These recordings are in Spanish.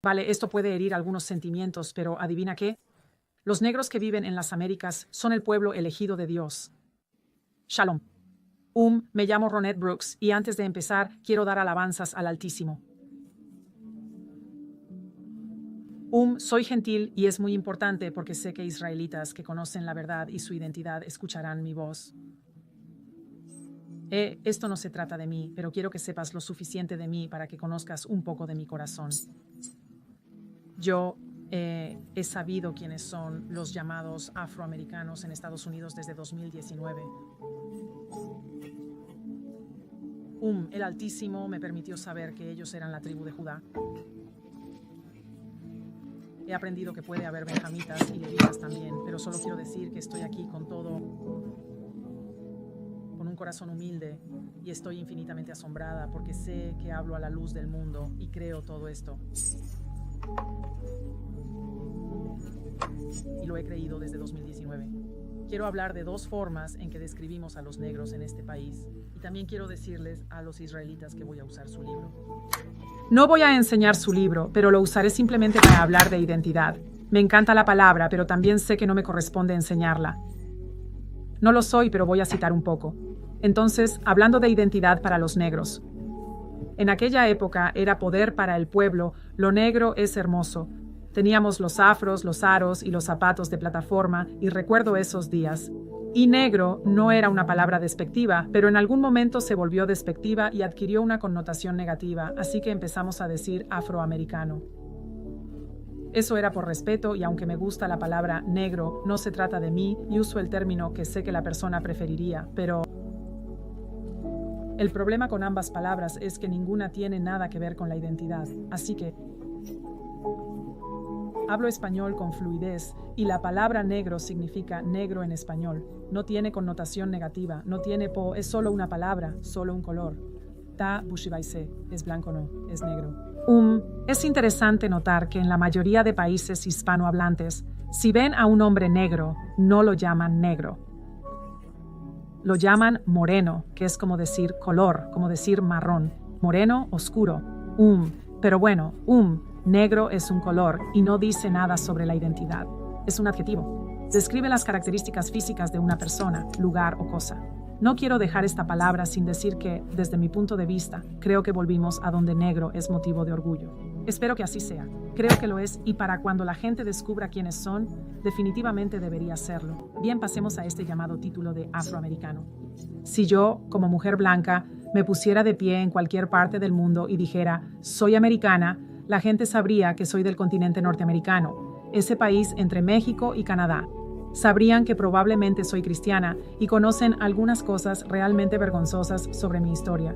Vale, esto puede herir algunos sentimientos, pero ¿adivina qué? Los negros que viven en las Américas son el pueblo elegido de Dios. Shalom. Me llamo Ronette Brooks y antes de empezar quiero dar alabanzas al Altísimo. Soy gentil y es muy importante porque sé que israelitas que conocen la verdad y su identidad escucharán mi voz. Esto no se trata de mí, pero quiero que sepas lo suficiente de mí para que conozcas un poco de mi corazón. Yo he sabido quiénes son los llamados afroamericanos en Estados Unidos desde 2019. El Altísimo me permitió saber que ellos eran la tribu de Judá. He aprendido que puede haber benjamitas y levitas también, pero solo quiero decir que estoy aquí con un corazón humilde y estoy infinitamente asombrada porque sé que hablo a la luz del mundo y creo todo esto. Y lo he creído desde 2019. Quiero hablar de dos formas en que describimos a los negros en este país y también quiero decirles a los israelitas que voy a usar su libro. No voy a enseñar su libro, pero lo usaré simplemente para hablar de identidad. Me encanta la palabra, pero también sé que no me corresponde enseñarla. No lo soy, pero voy a citar un poco. Entonces, hablando de identidad para los negros. En aquella época era poder para el pueblo, lo negro es hermoso. Teníamos los afros, los aros y los zapatos de plataforma, y recuerdo esos días. Y negro no era una palabra despectiva, pero en algún momento se volvió despectiva y adquirió una connotación negativa, así que empezamos a decir afroamericano. Eso era por respeto y aunque me gusta la palabra negro, no se trata de mí y uso el término que sé que la persona preferiría, pero el problema con ambas palabras es que ninguna tiene nada que ver con la identidad, así que hablo español con fluidez y la palabra negro significa negro en español. No tiene connotación negativa, no tiene es solo una palabra, solo un color. Ta bushibaise, es blanco no, es negro. Es interesante notar que en la mayoría de países hispanohablantes, si ven a un hombre negro, no lo llaman negro. Lo llaman moreno, que es como decir color, como decir marrón. Moreno, oscuro. Pero bueno, negro es un color y no dice nada sobre la identidad. Es un adjetivo. Describe las características físicas de una persona, lugar o cosa. No quiero dejar esta palabra sin decir que, desde mi punto de vista, creo que volvimos a donde negro es motivo de orgullo. Espero que así sea. Creo que lo es y para cuando la gente descubra quiénes son, definitivamente debería serlo. Bien, pasemos a este llamado título de afroamericano. Si yo, como mujer blanca, me pusiera de pie en cualquier parte del mundo y dijera, soy americana, la gente sabría que soy del continente norteamericano, ese país entre México y Canadá. Sabrían que probablemente soy cristiana y conocen algunas cosas realmente vergonzosas sobre mi historia.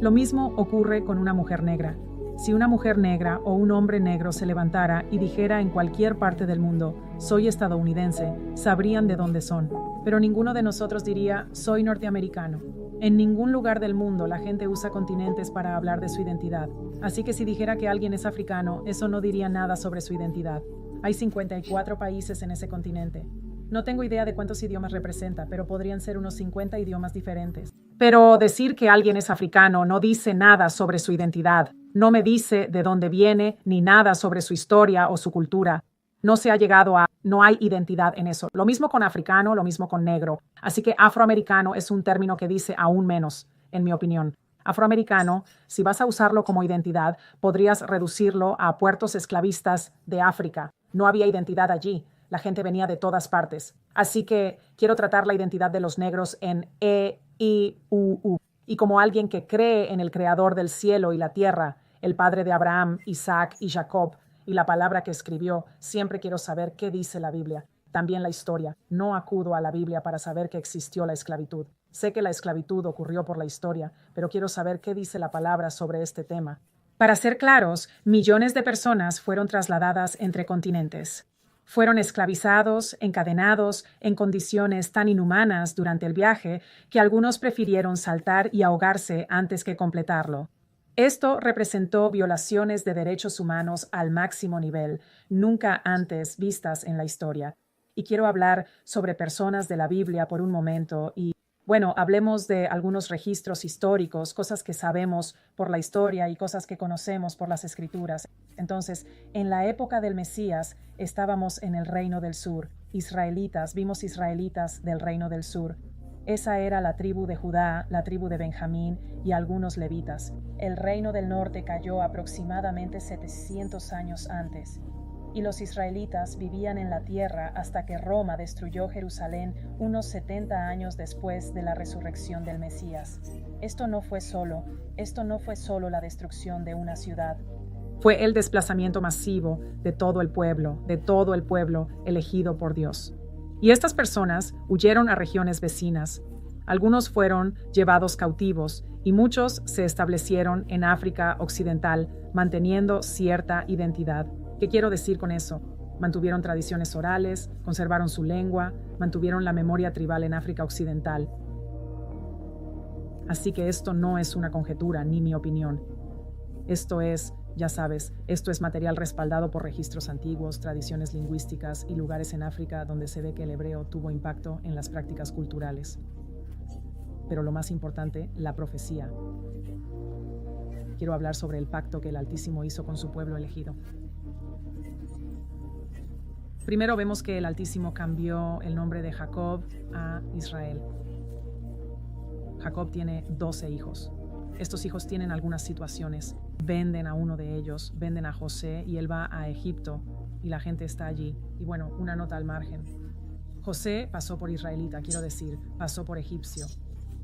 Lo mismo ocurre con una mujer negra. Si una mujer negra o un hombre negro se levantara y dijera en cualquier parte del mundo, soy estadounidense, sabrían de dónde son. Pero ninguno de nosotros diría, soy norteamericano. En ningún lugar del mundo la gente usa continentes para hablar de su identidad. Así que si dijera que alguien es africano, eso no diría nada sobre su identidad. Hay 54 países en ese continente. No tengo idea de cuántos idiomas representa, pero podrían ser unos 50 idiomas diferentes. Pero decir que alguien es africano no dice nada sobre su identidad. No me dice de dónde viene, ni nada sobre su historia o su cultura. No hay identidad en eso. Lo mismo con africano, lo mismo con negro. Así que afroamericano es un término que dice aún menos, en mi opinión. Afroamericano, si vas a usarlo como identidad, podrías reducirlo a puertos esclavistas de África. No había identidad allí. La gente venía de todas partes. Así que quiero tratar la identidad de los negros en E-I-U-U. Y como alguien que cree en el creador del cielo y la tierra, el padre de Abraham, Isaac y Jacob, y la palabra que escribió, siempre quiero saber qué dice la Biblia. También la historia. No acudo a la Biblia para saber que existió la esclavitud. Sé que la esclavitud ocurrió por la historia, pero quiero saber qué dice la palabra sobre este tema. Para ser claros, millones de personas fueron trasladadas entre continentes. Fueron esclavizados, encadenados, en condiciones tan inhumanas durante el viaje que algunos prefirieron saltar y ahogarse antes que completarlo. Esto representó violaciones de derechos humanos al máximo nivel, nunca antes vistas en la historia. Y quiero hablar sobre personas de la Biblia por un momento y, Bueno, hablemos de algunos registros históricos, cosas que sabemos por la historia y cosas que conocemos por las escrituras. Entonces, en la época del Mesías estábamos en el reino del sur. Israelitas, vimos israelitas del reino del sur. Esa era la tribu de Judá, la tribu de Benjamín y algunos levitas. El reino del norte cayó aproximadamente 700 años antes. Y los israelitas vivían en la tierra hasta que Roma destruyó Jerusalén unos 70 años después de la resurrección del Mesías. Esto no fue solo la destrucción de una ciudad. Fue el desplazamiento masivo de todo el pueblo elegido por Dios. Y estas personas huyeron a regiones vecinas. Algunos fueron llevados cautivos y muchos se establecieron en África Occidental, manteniendo cierta identidad. ¿Qué quiero decir con eso? Mantuvieron tradiciones orales, conservaron su lengua, mantuvieron la memoria tribal en África Occidental. Así que esto no es una conjetura ni mi opinión. Esto es, ya sabes, esto es material respaldado por registros antiguos, tradiciones lingüísticas y lugares en África donde se ve que el hebreo tuvo impacto en las prácticas culturales. Pero lo más importante, la profecía. Quiero hablar sobre el pacto que el Altísimo hizo con su pueblo elegido. Primero vemos que el Altísimo cambió el nombre de Jacob a Israel. Jacob tiene 12 hijos. Estos hijos tienen algunas situaciones. Venden a uno de ellos, venden a José y él va a Egipto y la gente está allí. Y bueno, una nota al margen. José pasó por israelita, quiero decir, pasó por egipcio.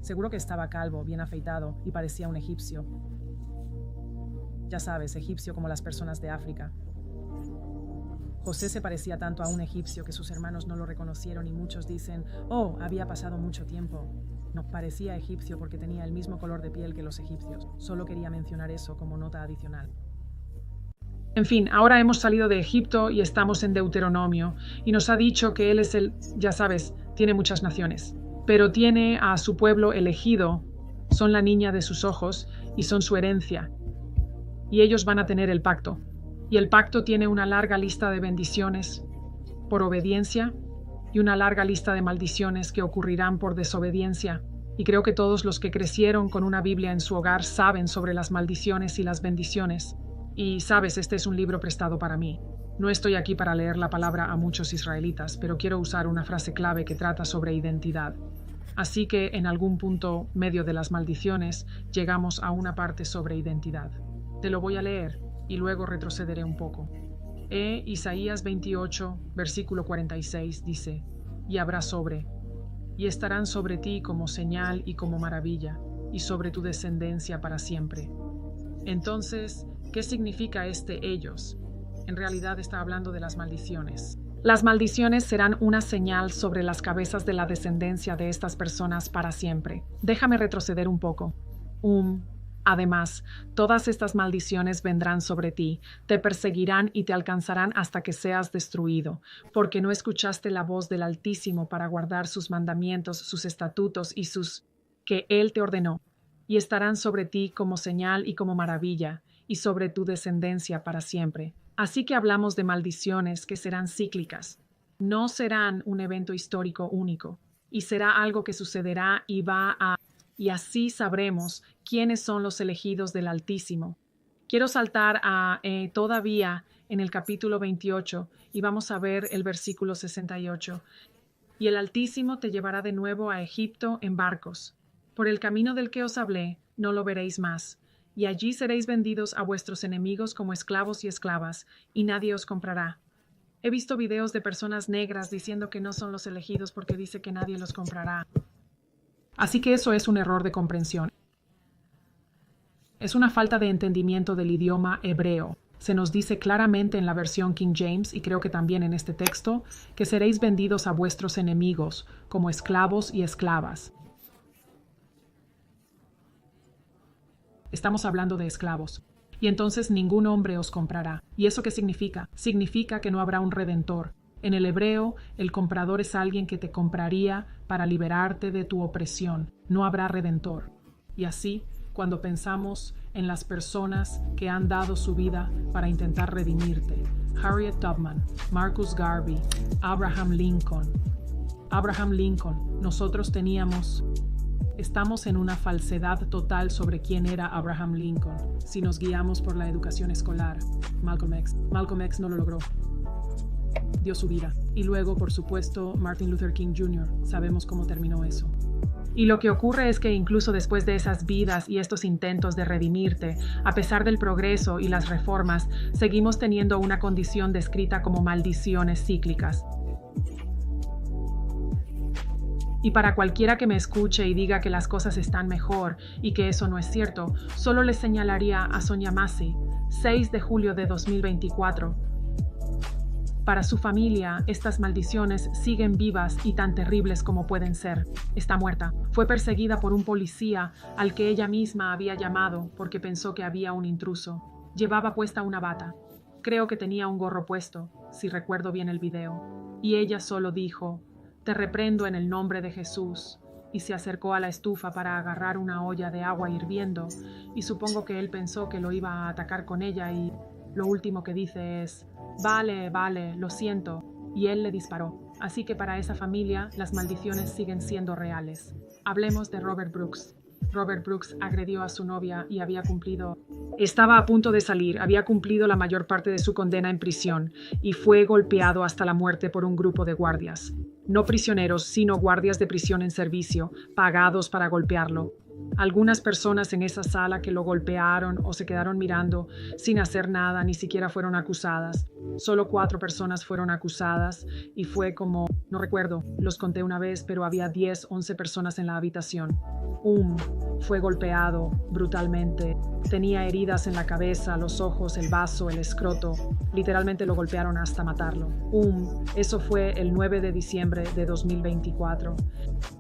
Seguro que estaba calvo, bien afeitado y parecía un egipcio. Ya sabes, egipcio como las personas de África. José se parecía tanto a un egipcio que sus hermanos no lo reconocieron y muchos dicen, oh, había pasado mucho tiempo. No parecía egipcio porque tenía el mismo color de piel que los egipcios. Solo quería mencionar eso como nota adicional. En fin, ahora hemos salido de Egipto y estamos en Deuteronomio y nos ha dicho que él es ya sabes, tiene muchas naciones, pero tiene a su pueblo elegido, son la niña de sus ojos y son su herencia. Y ellos van a tener el pacto. Y el pacto tiene una larga lista de bendiciones por obediencia y una larga lista de maldiciones que ocurrirán por desobediencia. Y creo que todos los que crecieron con una Biblia en su hogar saben sobre las maldiciones y las bendiciones. Y sabes, este es un libro prestado para mí. No estoy aquí para leer la palabra a muchos israelitas, pero quiero usar una frase clave que trata sobre identidad. Así que en algún punto medio de las maldiciones llegamos a una parte sobre identidad. Te lo voy a leer y luego retrocederé un poco. Isaías 28, versículo 46 dice, y habrá y estarán sobre ti como señal y como maravilla, y sobre tu descendencia para siempre. Entonces, ¿qué significa ellos? En realidad está hablando de las maldiciones. Las maldiciones serán una señal sobre las cabezas de la descendencia de estas personas para siempre. Déjame retroceder un poco. Además, todas estas maldiciones vendrán sobre ti, te perseguirán y te alcanzarán hasta que seas destruido, porque no escuchaste la voz del Altísimo para guardar sus mandamientos, sus estatutos y que Él te ordenó, y estarán sobre ti como señal y como maravilla, y sobre tu descendencia para siempre. Así que hablamos de maldiciones que serán cíclicas. No serán un evento histórico único, y será algo que sucederá y así sabremos quiénes son los elegidos del Altísimo. Quiero saltar todavía en el capítulo 28 y vamos a ver el versículo 68. Y el Altísimo te llevará de nuevo a Egipto en barcos. Por el camino del que os hablé, no lo veréis más. Y allí seréis vendidos a vuestros enemigos como esclavos y esclavas, y nadie os comprará. He visto videos de personas negras diciendo que no son los elegidos porque dice que nadie los comprará. Así que eso es un error de comprensión. Es una falta de entendimiento del idioma hebreo. Se nos dice claramente en la versión King James, y creo que también en este texto, que seréis vendidos a vuestros enemigos, como esclavos y esclavas. Estamos hablando de esclavos. Y entonces ningún hombre os comprará. ¿Y eso qué significa? Significa que no habrá un redentor. En el hebreo, el comprador es alguien que te compraría para liberarte de tu opresión. No habrá redentor. Y así, cuando pensamos en las personas que han dado su vida para intentar redimirte, Harriet Tubman, Marcus Garvey, Abraham Lincoln, nosotros teníamos Estamos en una falsedad total sobre quién era Abraham Lincoln, si nos guiamos por la educación escolar. Malcolm X no lo logró. Dio su vida. Y luego, por supuesto, Martin Luther King Jr. Sabemos cómo terminó eso. Y lo que ocurre es que incluso después de esas vidas y estos intentos de redimirte, a pesar del progreso y las reformas, seguimos teniendo una condición descrita como maldiciones cíclicas. Y para cualquiera que me escuche y diga que las cosas están mejor y que eso no es cierto, solo les señalaría a Sonia Massey, 6 de julio de 2024. Para su familia, estas maldiciones siguen vivas y tan terribles como pueden ser. Está muerta. Fue perseguida por un policía al que ella misma había llamado porque pensó que había un intruso. Llevaba puesta una bata. Creo que tenía un gorro puesto, si recuerdo bien el video. Y ella solo dijo: «Te reprendo en el nombre de Jesús», y se acercó a la estufa para agarrar una olla de agua hirviendo, y supongo que él pensó que lo iba a atacar con ella y lo último que dice es: «Vale, lo siento», y él le disparó. Así que para esa familia, las maldiciones siguen siendo reales. Hablemos de Robert Brooks. Robert Brooks agredió a su novia y estaba a punto de salir, había cumplido la mayor parte de su condena en prisión y fue golpeado hasta la muerte por un grupo de guardias. No prisioneros, sino guardias de prisión en servicio, pagados para golpearlo. Algunas personas en esa sala que lo golpearon o se quedaron mirando sin hacer nada ni siquiera fueron acusadas. Solo 4 personas fueron acusadas y fue como, no recuerdo, los conté una vez, pero había 10, 11 personas en la habitación. Fue golpeado brutalmente. Tenía heridas en la cabeza, los ojos, el bazo, el escroto. Literalmente lo golpearon hasta matarlo. Eso fue el 9 de diciembre de 2024.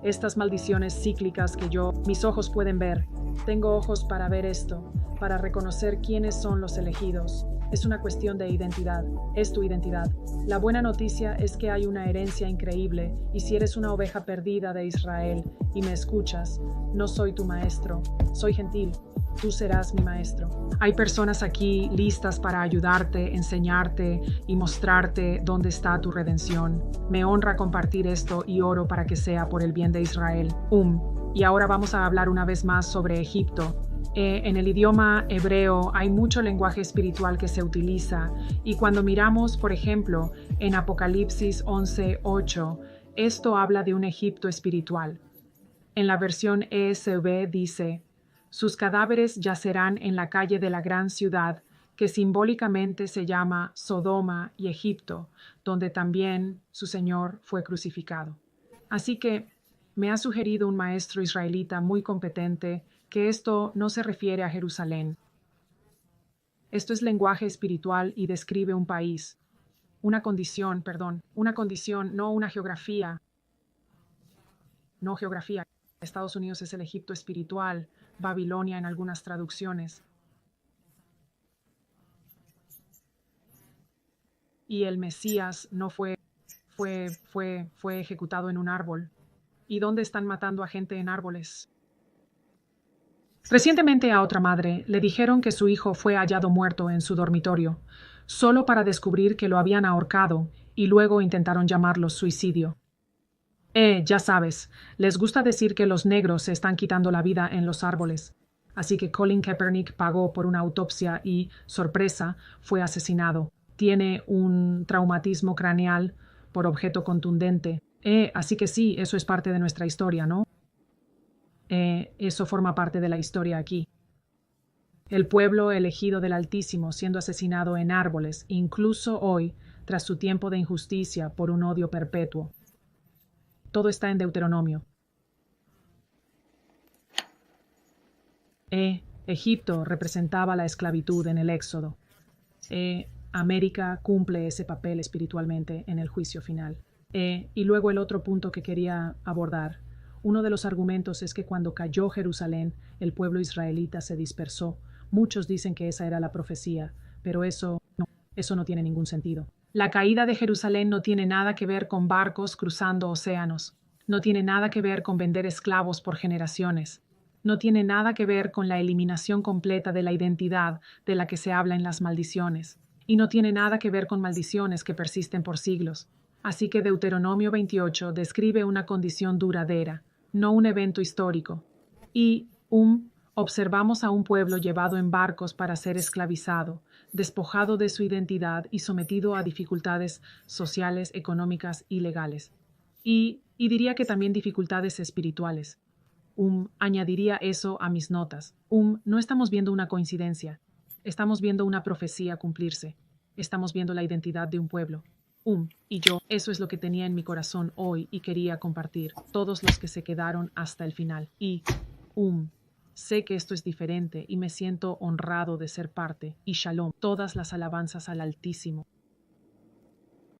Estas maldiciones cíclicas que mis ojos pueden ver. Tengo ojos para ver esto, para reconocer quiénes son los elegidos. Es una cuestión de identidad. Es tu identidad. La buena noticia es que hay una herencia increíble, y si eres una oveja perdida de Israel y me escuchas, no soy tu maestro. Soy gentil. Tú serás mi maestro. Hay personas aquí listas para ayudarte, enseñarte y mostrarte dónde está tu redención. Me honra compartir esto y oro para que sea por el bien de Israel. Y ahora vamos a hablar una vez más sobre Egipto. En el idioma hebreo hay mucho lenguaje espiritual que se utiliza, y cuando miramos, por ejemplo, en Apocalipsis 11:8, esto habla de un Egipto espiritual. En la versión ESV dice: «Sus cadáveres yacerán en la calle de la gran ciudad, que simbólicamente se llama Sodoma y Egipto, donde también su Señor fue crucificado». Así que me ha sugerido un maestro israelita muy competente que esto no se refiere a Jerusalén. Esto es lenguaje espiritual y describe un país, una condición, no una geografía. No geografía. Estados Unidos es el Egipto espiritual, Babilonia en algunas traducciones. Y el Mesías no fue ejecutado en un árbol. ¿Y dónde están matando a gente en árboles? Recientemente a otra madre le dijeron que su hijo fue hallado muerto en su dormitorio, solo para descubrir que lo habían ahorcado, y luego intentaron llamarlo suicidio. Ya sabes, les gusta decir que los negros se están quitando la vida en los árboles. Así que Colin Kaepernick pagó por una autopsia y, sorpresa, fue asesinado. Tiene un traumatismo craneal por objeto contundente. Así que sí, eso es parte de nuestra historia, ¿no? Eso forma parte de la historia aquí. El pueblo elegido del Altísimo siendo asesinado en árboles, incluso hoy, tras su tiempo de injusticia por un odio perpetuo. Todo está en Deuteronomio. Egipto representaba la esclavitud en el Éxodo. América cumple ese papel espiritualmente en el juicio final. Y luego el otro punto que quería abordar. Uno de los argumentos es que cuando cayó Jerusalén, el pueblo israelita se dispersó. Muchos dicen que esa era la profecía, pero eso no tiene ningún sentido. La caída de Jerusalén no tiene nada que ver con barcos cruzando océanos. No tiene nada que ver con vender esclavos por generaciones. No tiene nada que ver con la eliminación completa de la identidad de la que se habla en las maldiciones. Y no tiene nada que ver con maldiciones que persisten por siglos. Así que Deuteronomio 28 describe una condición duradera. no un evento histórico. Y, observamos a un pueblo llevado en barcos para ser esclavizado, despojado de su identidad y sometido a dificultades sociales, económicas y legales. Y diría que también dificultades espirituales. Añadiría eso a mis notas. No estamos viendo una coincidencia. Estamos viendo una profecía cumplirse. Estamos viendo la identidad de un pueblo. Y yo, eso es lo que tenía en mi corazón hoy y quería compartir. Todos los que se quedaron hasta el final. Sé que esto es diferente y me siento honrado de ser parte. Y shalom, todas las alabanzas al Altísimo.